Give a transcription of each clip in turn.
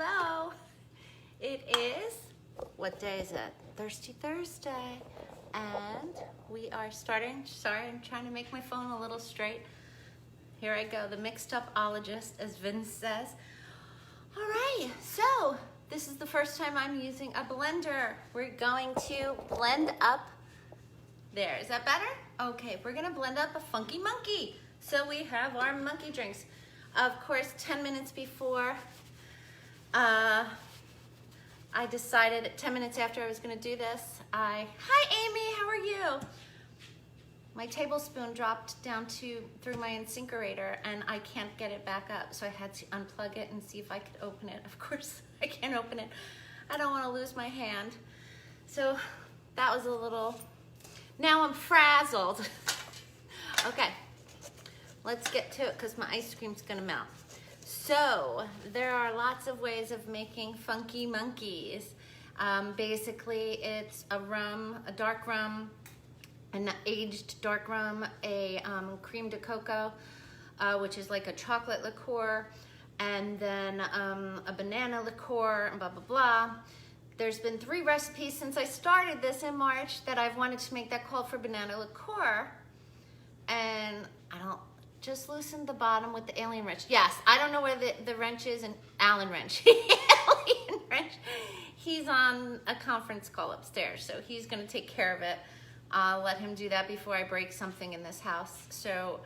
hello. It is, what day is it? Thirsty Thursday. And we are starting, sorry, I'm trying to make my phone a little straight. Here I go, the mixed up-ologist, as Vince says. All right, so this is the first time I'm using a blender. We're going to blend up, there, is that better? Okay, we're gonna blend up a funky monkey. So we have our monkey drinks. Of course, 10 minutes before, I decided 10 minutes after I was gonna do this, hi Amy, how are you? My tablespoon dropped down through my incinerator and I can't get it back up. So I had to unplug it and see if I could open it. Of course, I can't open it. I don't wanna lose my hand. So that was a little, now I'm frazzled. Okay, let's get to it because my ice cream's gonna melt. So there are lots of ways of making funky monkees. Basically, it's a rum, a dark rum, an aged dark rum, a cream de cocoa, which is like a chocolate liqueur, and then a banana liqueur, and blah, blah, blah. There's been 3 recipes since I started this in March that I've wanted to make that called for banana liqueur, and I don't, just loosen the bottom with the alien wrench. Yes, I don't know where the wrench is, and Allen wrench. Alien wrench. He's on a conference call upstairs, so he's gonna take care of it. I'll let him do that before I break something in this house. So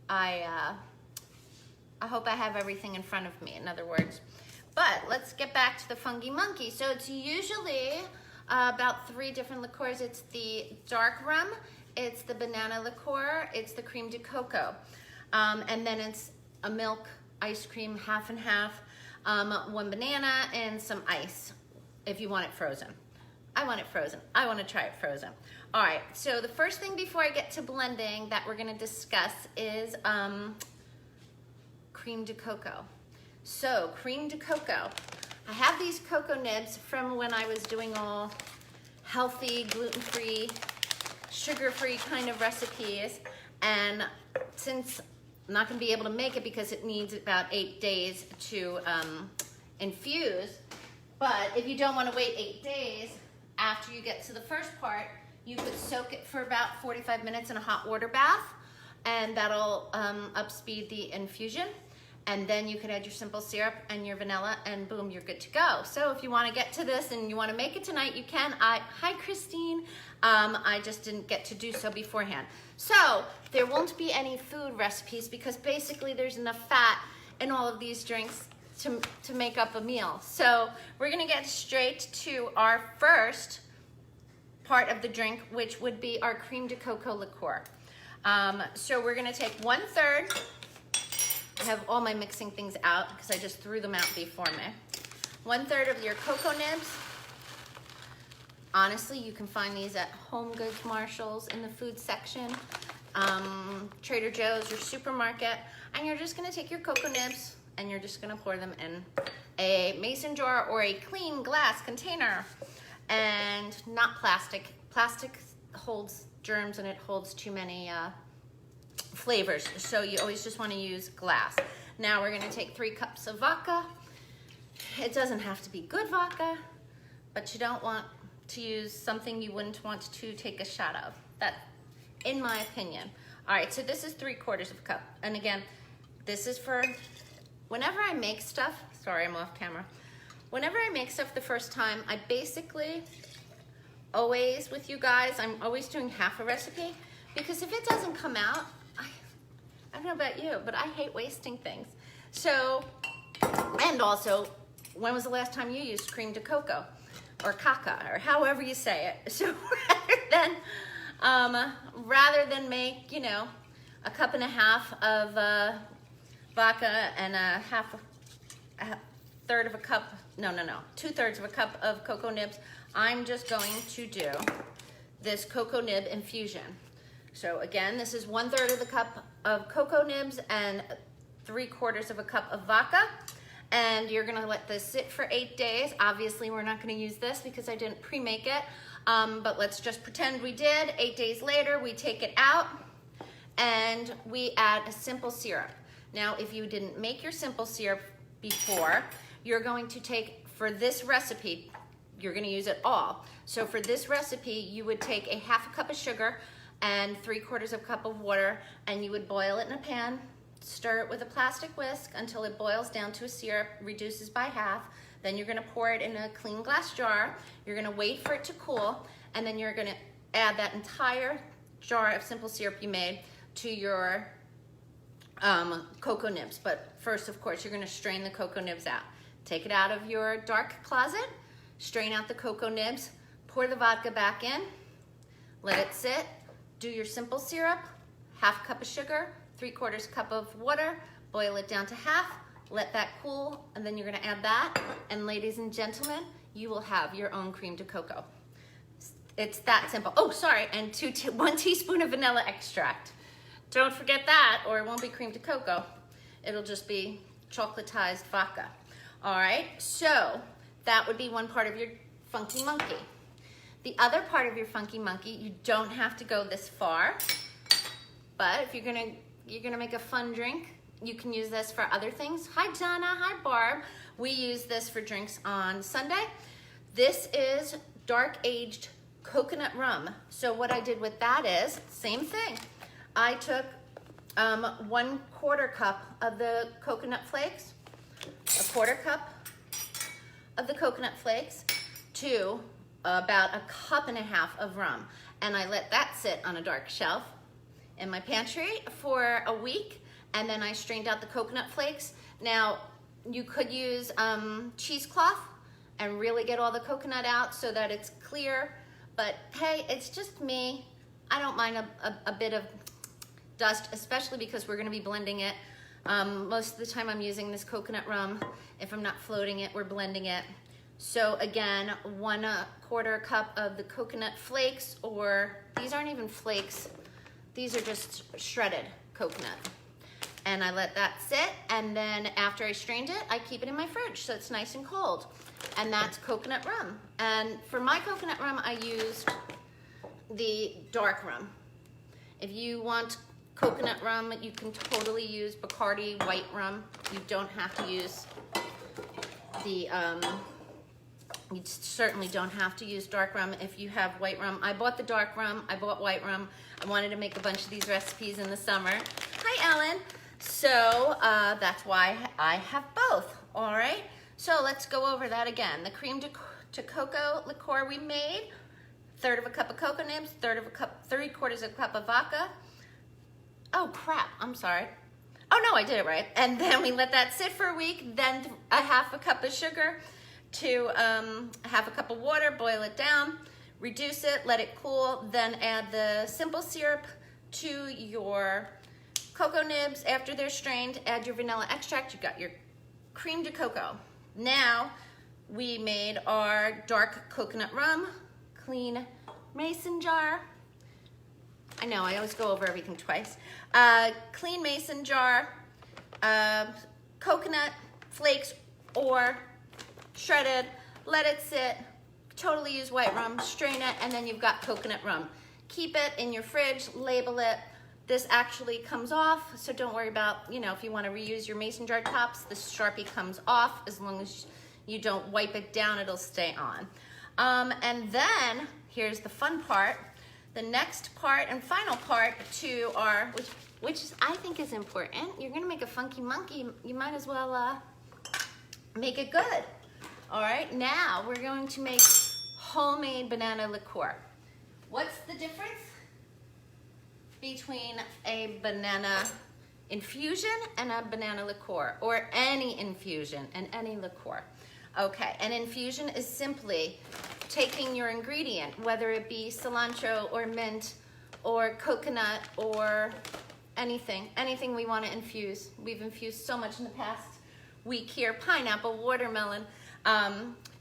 I hope I have everything in front of me, in other words. But let's get back to the funky monkey. So it's usually about 3 different liqueurs. It's the dark rum, it's the banana liqueur, it's the cream de cocoa. And then it's a milk ice cream, half and half, 1 banana and some ice if you want it frozen. I want it frozen. I want to try it frozen. All right, so the first thing before I get to blending that we're going to discuss is cream de cocoa. So cream de cocoa. I have these cocoa nibs from when I was doing all healthy, gluten-free, sugar-free kind of recipes. And since I'm not gonna be able to make it because it needs about 8 days to infuse, but if you don't wanna wait 8 days after you get to the first part, you could soak it for about 45 minutes in a hot water bath, and that'll upspeed the infusion. And then you could add your simple syrup and your vanilla, and boom, you're good to go. So if you wanna get to this and you wanna make it tonight, you can. Hi Christine. I just didn't get to do so beforehand. So there won't be any food recipes because basically there's enough fat in all of these drinks to make up a meal. So we're gonna get straight to our first part of the drink, which would be our cream de cocoa liqueur. So we're gonna take 1/3. I have all my mixing things out because I just threw them out before me. 1/3 of your cocoa nibs. Honestly, you can find these at Home Goods, Marshall's, in the food section, Trader Joe's, your supermarket, and you're just gonna take your cocoa nibs and you're just gonna pour them in a mason jar or a clean glass container, and not plastic. Plastic holds germs and it holds too many flavors, so you always just want to use glass. Now we're going to take 3 cups of vodka. It doesn't have to be good vodka, but you don't want to use something you wouldn't want to take a shot of. That, in my opinion. All right, so this is 3/4 of a cup. And again, this is for whenever I make stuff. Sorry, I'm off camera. Whenever I make stuff the first time, I basically always, with you guys, I'm always doing half a recipe, because if it doesn't come out, I don't know about you, but I hate wasting things. So, and also, when was the last time you used cream de cocoa or cacao, or however you say it? So rather than make, you know, 1.5 cups of vodka and a 2/3 of a cup of cocoa nibs, I'm just going to do this cocoa nib infusion. So again, this is 1/3 of the cup of cocoa nibs and 3/4 of a cup of vodka. And you're gonna let this sit for 8 days. Obviously, we're not gonna use this because I didn't pre-make it, but let's just pretend we did. 8 days later, we take it out and we add a simple syrup. Now, if you didn't make your simple syrup before, you're going to take, for this recipe, you're gonna use it all. So for this recipe, you would take a 1/2 cup of sugar and 3/4 cup of water, and you would boil it in a pan, stir it with a plastic whisk until it boils down to a syrup, reduces by half. Then you're gonna pour it in a clean glass jar. You're gonna wait for it to cool, and then you're gonna add that entire jar of simple syrup you made to your cocoa nibs. But first, of course, you're gonna strain the cocoa nibs out. Take it out of your dark closet, strain out the cocoa nibs, pour the vodka back in, let it sit, do your simple syrup, 1/2 cup of sugar, 3/4 cup of water, boil it down to half, let that cool, and then you're gonna add that, and ladies and gentlemen, you will have your own cream de cocoa. It's that simple. Oh, sorry, and 1 teaspoon of vanilla extract. Don't forget that, or it won't be cream de cocoa. It'll just be chocolatized vodka. All right, so that would be one part of your Funky Monkey. The other part of your Funky Monkey, you don't have to go this far, but if you're gonna make a fun drink, you can use this for other things. Hi Donna, hi Barb. We use this for drinks on Sunday. This is dark aged coconut rum. So what I did with that is, same thing. I took 1/4 cup of the coconut flakes, 1/4 cup of the coconut flakes to about 1.5 cups of rum. And I let that sit on a dark shelf in my pantry for a week, and then I strained out the coconut flakes. Now, you could use cheesecloth and really get all the coconut out so that it's clear, but hey, it's just me. I don't mind a bit of dust, especially because we're gonna be blending it. Most of the time I'm using this coconut rum. If I'm not floating it, we're blending it. So again, 1/4 cup of the coconut flakes, or these aren't even flakes. These are just shredded coconut. And I let that sit, and then after I strained it, I keep it in my fridge so it's nice and cold. And that's coconut rum. And for my coconut rum, I used the dark rum. If you want coconut rum, you can totally use Bacardi white rum. You don't have to use the, you certainly don't have to use dark rum if you have white rum. I bought the dark rum, I bought white rum. I wanted to make a bunch of these recipes in the summer. Hi, Ellen. So that's why I have both, all right? So let's go over that again. The cream de cocoa liqueur we made, 1/3 cup of cocoa nibs, 3/4 cup of vodka. Oh crap, I'm sorry. Oh no, I did it right. And then we let that sit for a week, then 1/2 cup of sugar to 1/2 cup of water, boil it down, reduce it, let it cool, then add the simple syrup to your cocoa nibs. After they're strained, add your vanilla extract. You got your cream de cocoa. Now we made our dark coconut rum, clean mason jar. I know, I always go over everything twice. Clean mason jar, coconut flakes or shredded, let it sit, totally use white rum, strain it, and then you've got coconut rum. Keep it in your fridge, label it. This actually comes off, so don't worry about, if you want to reuse your mason jar tops, the Sharpie comes off. As long as you don't wipe it down, it'll stay on. And then, here's the fun part. The next part and final part to our, which I think is important. You're gonna make a Funky Monkey, you might as well make it good. All right, now we're going to make homemade banana liqueur. What's the difference between a banana infusion and a banana liqueur, or any infusion and any liqueur? Okay, an infusion is simply taking your ingredient, whether it be cilantro or mint or coconut or anything we want to infuse. We've infused so much in the past week here, pineapple, watermelon.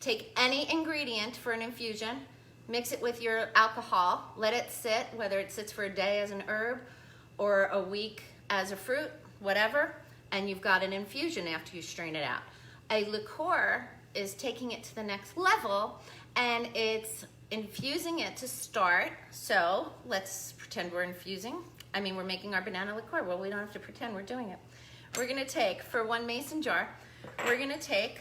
Take any ingredient for an infusion, mix it with your alcohol, let it sit, whether it sits for a day as an herb or a week as a fruit, whatever, and you've got an infusion after you strain it out. A liqueur is taking it to the next level, and it's infusing it to start. So let's pretend we're we're making our banana liqueur. Well, we don't have to pretend, we're doing it. We're gonna take, for 1 mason jar, we're gonna take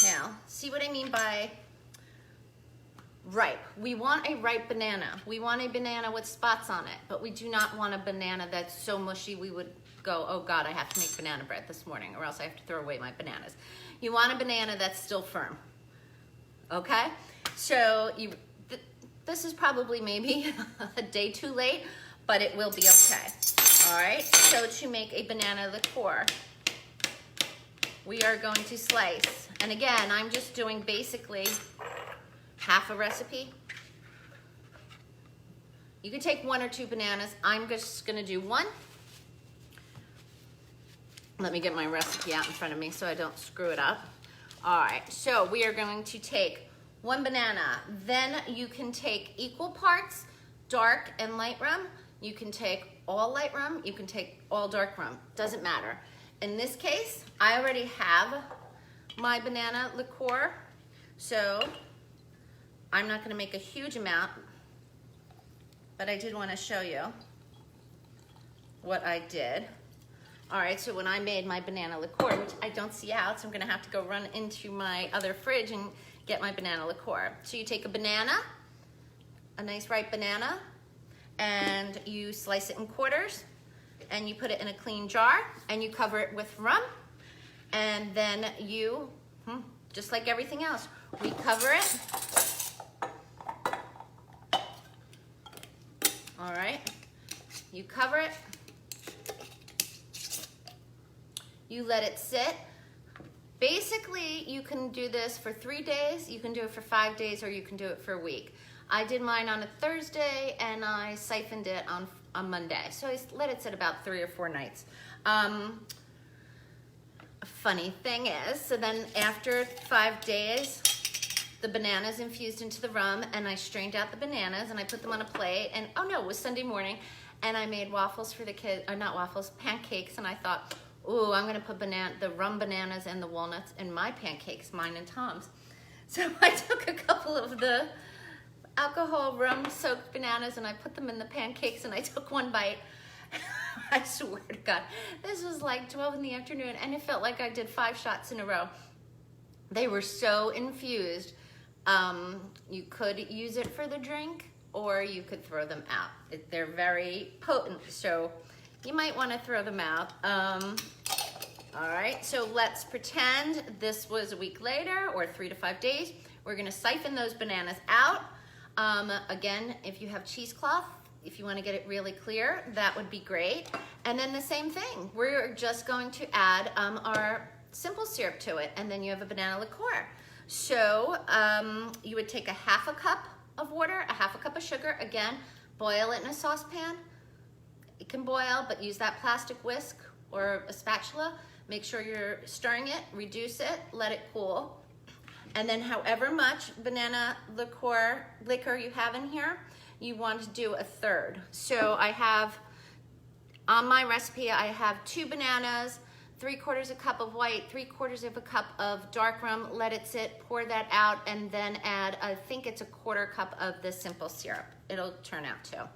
Now, see what I mean by ripe. We want a ripe banana. We want a banana with spots on it, but we do not want a banana that's so mushy we would go, oh God, I have to make banana bread this morning or else I have to throw away my bananas. You want a banana that's still firm, okay? So this is probably maybe a day too late, but it will be okay. All right, so to make a banana liqueur, we are going to slice. And again, I'm just doing basically half a recipe. You can take 1 or 2 bananas. I'm just gonna do 1. Let me get my recipe out in front of me so I don't screw it up. All right, so we are going to take 1 banana. Then you can take equal parts dark and light rum. You can take all light rum. You can take all dark rum. Doesn't matter. In this case, I already have my banana liqueur, so I'm not gonna make a huge amount, but I did wanna show you what I did. All right, so when I made my banana liqueur, which I don't see out, so I'm gonna have to go run into my other fridge and get my banana liqueur. So you take a banana, a nice ripe banana, and you slice it in quarters, and you put it in a clean jar, and you cover it with rum, and then you, just like everything else, we cover it. All right, you cover it. You let it sit. Basically, you can do this for 3 days, you can do it for 5 days, or you can do it for a week. I did mine on a Thursday and I siphoned it on Monday. So I let it sit about 3 or 4 nights. Funny thing is, so then after 5 days, the bananas infused into the rum and I strained out the bananas and I put them on a plate and, oh no, it was Sunday morning and I made waffles for the kids, or not waffles, pancakes, and I thought, ooh, I'm gonna put the rum bananas and the walnuts in my pancakes, mine and Tom's. So I took a couple of the alcohol rum soaked bananas and I put them in the pancakes and I took 1 bite. I swear to God, this was like 12 in the afternoon and it felt like I did 5 shots in a row. They were so infused. You could use it for the drink or you could throw them out. They're very potent, so you might want to throw them out. All right, so let's pretend this was a week later or 3 to 5 days. We're gonna siphon those bananas out. Again, if you have cheesecloth, if you want to get it really clear, that would be great. And then the same thing, we're just going to add our simple syrup to it, and then you have a banana liqueur. So you would take a half a cup of water, a half a cup of sugar, again, boil it in a saucepan. It can boil, but use that plastic whisk or a spatula. Make sure you're stirring it, reduce it, let it cool. And then however much banana liqueur you have in here, you want to do a third. So I have, on my recipe, I have 2 bananas, 3/4 a cup of white, 3/4 of a cup of dark rum, let it sit, pour that out, and then add, I think it's a 1/4 cup of the simple syrup. It'll turn out to.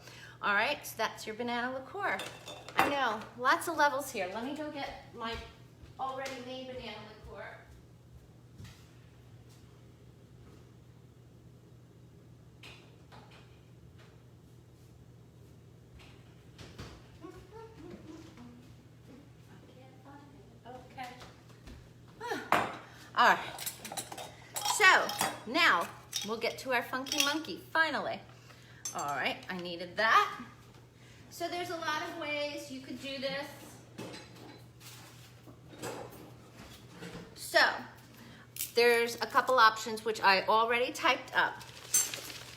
All right, so that's your banana liqueur. I know, lots of levels here. Let me go get my already made banana liqueur. All right, so now we'll get to our funky monkey, finally. All right, I needed that. So there's a lot of ways you could do this. So there's a couple options which I already typed up.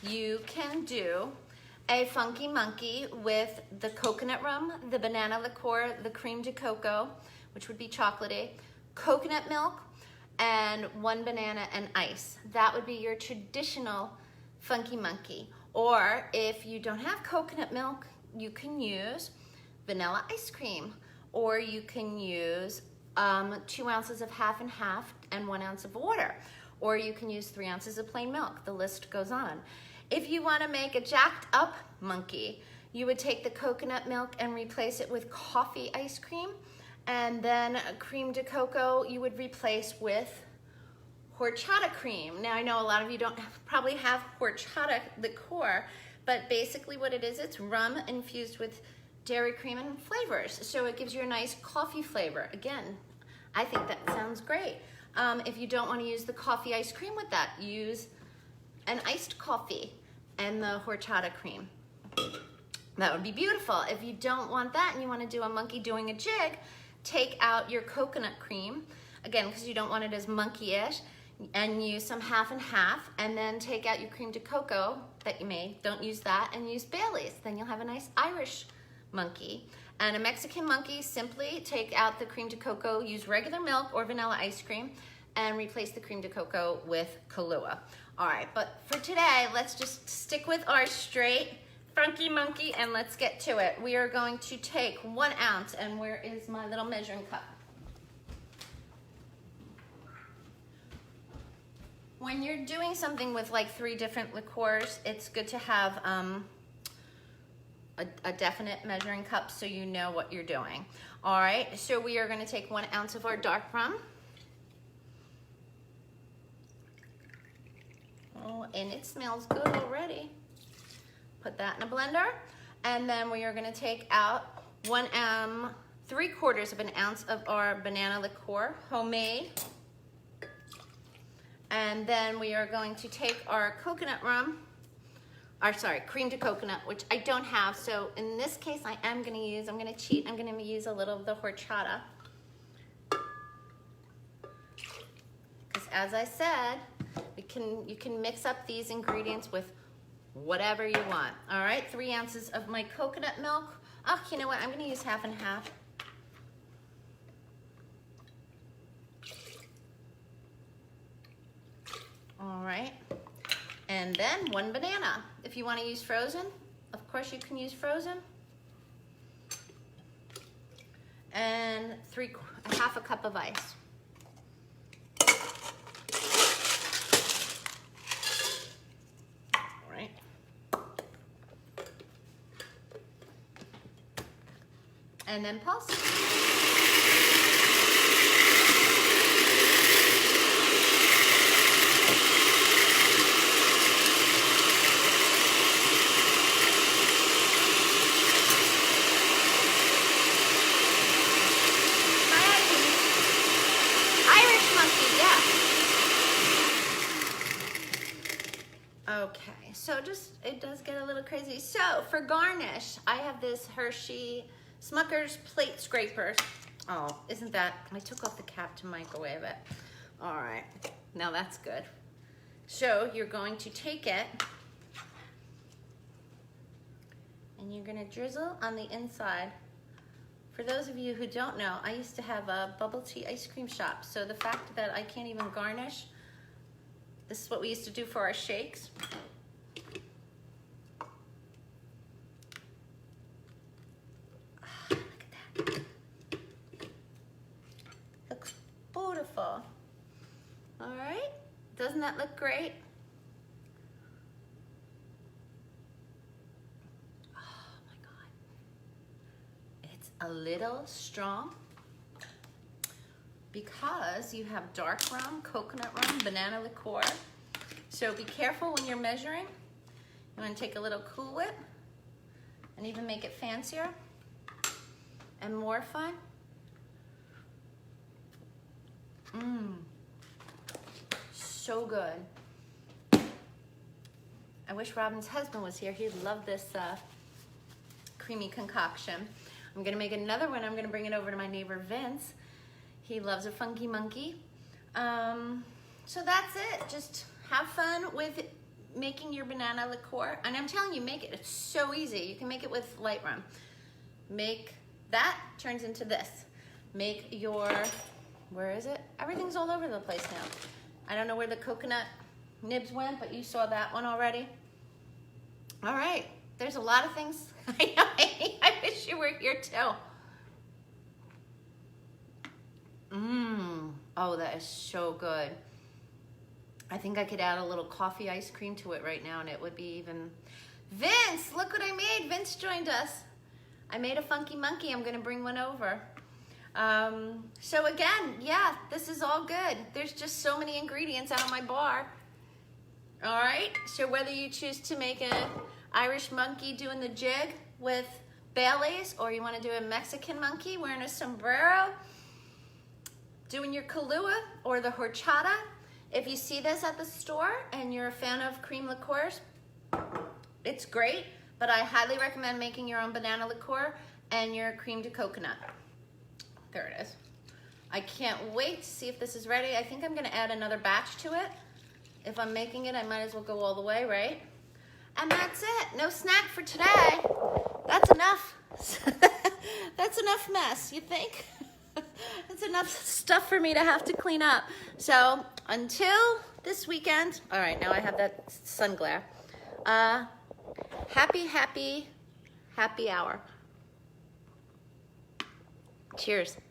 You can do a funky monkey with the coconut rum, the banana liqueur, the creme de cocoa, which would be chocolatey, coconut milk, and 1 banana and ice. That would be your traditional funky monkey. Or if you don't have coconut milk, you can use vanilla ice cream, or you can use 2 ounces of half and half and 1 ounce of water, or you can use 3 ounces of plain milk. The list goes on. If you want to make a jacked up monkey, you would take the coconut milk and replace it with coffee ice cream, and then creme de cocoa you would replace with horchata cream. Now I know a lot of you don't probably have horchata liqueur, but basically what it is, it's rum infused with dairy cream and flavors. So it gives you a nice coffee flavor. Again, I think that sounds great. If you don't want to use the coffee ice cream with that, use an iced coffee and the horchata cream. That would be beautiful. If you don't want that and you want to do a monkey doing a jig, take out your coconut cream, again, because you don't want it as monkey-ish, and use some half and half, and then take out your cream de cocoa that you made. Don't use that, and use Bailey's. Then you'll have a nice Irish monkey. And a Mexican monkey, simply take out the cream de cocoa, use regular milk or vanilla ice cream, and replace the cream de cocoa with Kahlua. All right, but for today, let's just stick with our straight funky monkey, and let's get to it. We are going to take 1 ounce, and where is my little measuring cup? When you're doing something with like 3 different liqueurs, it's good to have a definite measuring cup so you know what you're doing. All right, so we are going to take 1 ounce of our dark rum. Oh, and it smells good already. Put that in a blender, and then we are going to take out 3/4 of an ounce of our banana liqueur, homemade. And then we are going to take our coconut rum, cream de coconut, which I don't have. So in this case, I'm going to cheat. I'm going to use a little of the horchata. Because as I said, you can mix up these ingredients with whatever you want. All right, 3 ounces of my coconut milk. Oh, you know what? I'm going to use half and half. All right, and then 1 banana. If you want to use frozen, of course you can use frozen. And half a cup of ice. All right. And then pulse. Okay, so it does get a little crazy. So for garnish, I have this Hershey Smucker's plate scrapers. Oh, isn't that, I took off the cap to microwave it. All right, now that's good. So you're going to take it and you're gonna drizzle on the inside. For those of you who don't know, I used to have a bubble tea ice cream shop. So the fact that I can't even garnish, this is what we used to do for our shakes. Look at that. Looks beautiful. All right, doesn't that look great? Oh my God. It's a little strong because you have dark rum, coconut rum, banana liqueur. So be careful when you're measuring. You want to take a little Cool Whip and even make it fancier and more fun. So good. I wish Robin's husband was here. He'd love this creamy concoction. I'm gonna make another one. I'm gonna bring it over to my neighbor Vince. He loves a funky monkey. So that's it. Just have fun with making your banana liqueur. And I'm telling you, make it. It's so easy. You can make it with light rum. Make that, turns into this. Make your, where is it? Everything's all over the place now. I don't know where the coconut nibs went, but you saw that one already. All right. There's a lot of things. I know, Amy, I wish you were here too. Oh, that is so good. I think I could add a little coffee ice cream to it right now and it would be even... Vince, look what I made. Vince joined us. I made a funky monkey. I'm gonna bring one over. So again, yeah, this is all good. There's just so many ingredients out of my bar. All right, so whether you choose to make an Irish monkey doing the jig with Baileys, or you want to do a Mexican monkey wearing a sombrero, doing your Kahlua or the horchata, if you see this at the store and you're a fan of cream liqueurs, it's great, but I highly recommend making your own banana liqueur and your cream de coconut. There it is. I can't wait to see if this is ready. I think I'm gonna add another batch to it. If I'm making it, I might as well go all the way, right? And that's it, no snack for today. That's enough. That's enough mess, you think? That's enough stuff for me to have to clean up. So until this weekend, all right, now I have that sun glare. Happy hour. Cheers.